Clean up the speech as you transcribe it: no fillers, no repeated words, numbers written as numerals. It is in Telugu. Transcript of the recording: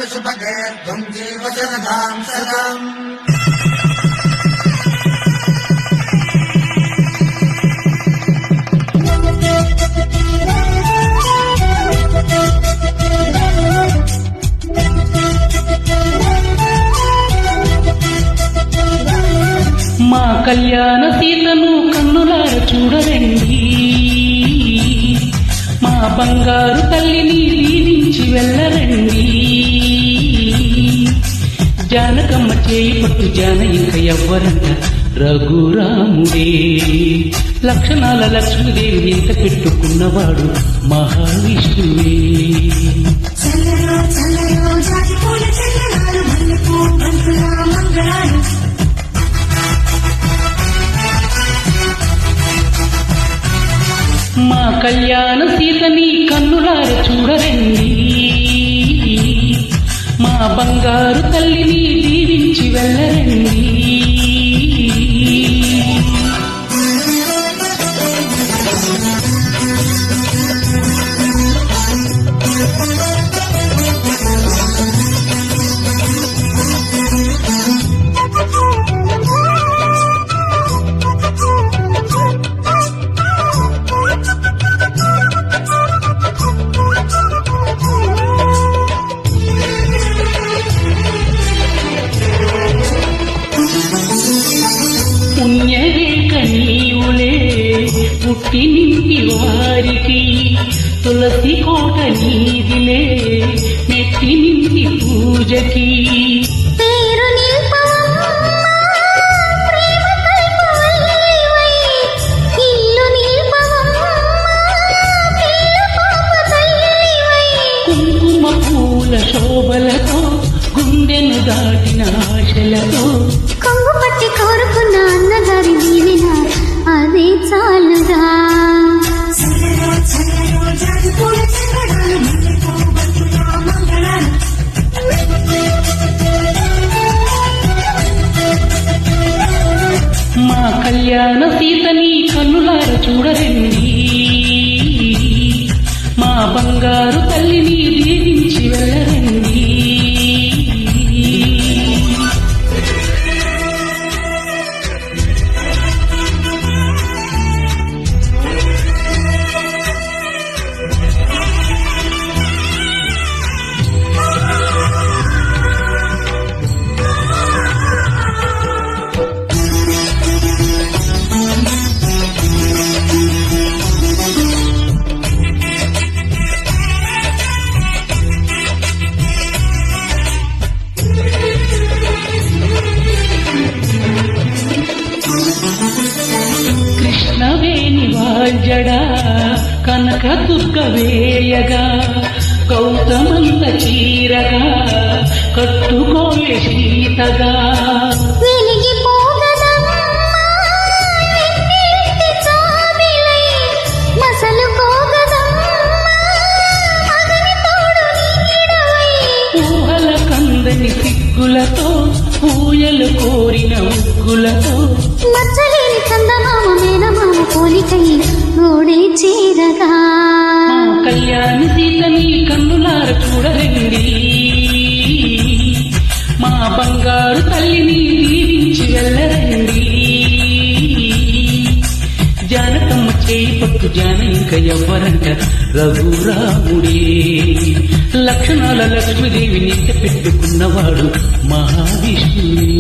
शुभगे त्वं जीवशरदां शतम् మా కళ్యాణ సీతను కన్నులార చూడరండి, మా బంగారు తల్లిని దీవించి వెళ్ళరండి. జానకమ్మ చేయి పట్టు జాన ఇంక ఎవ్వరంట రఘురాముడే. లక్షణాల లక్ష్మీదేవి ఇంత పెట్టుకున్నవాడు మహావిష్ణువే. మా కళ్యాణ సీతని కన్నులార చూడరండి, మా బంగారు తల్లిని దీవించి వెళ్ళరండి. పుణ్యరేఖ నీవులే పుట్టి నింటి వారికి, తులసి కోట నీదిలే మెట్టి నింటి పూజకి. కుంకుమ పూల శోభలతో గుండెను దాటిన ఆశలతో కొంగు పట్టి కోరుకున్న అన్నగారి దీవెన అదే చాలుగా. మా కళ్యాణ సీతని కన్నులార చూడరండి, మా బంగారు తల్లిని దీవించి వెళ్ళరండి. కృష్ణవేణి వాజడా కనక దుర్గ వేయగా, గౌతమంత చీరగా కట్టుకోలే సీతగా. ఊహల కందని సిగ్గులతో పూయలు కోరిన ఉగ్గులతో మచ్చలేని చందమామ మేనమామ పోలికై గోడే చేరగా. కళ్యాణ సీతని కన్నులార చూడరండి, మా బంగారు తల్లిని దీవించి వెళ్ళరండి. జానకమ్మ చేయి పట్టు జాన ఇంక ఎవ్వరంట రఘురాముడే. లక్షణాల లక్ష్మీదేవి నింట పెట్టుకున్నవాడు మహావిష్ణువే.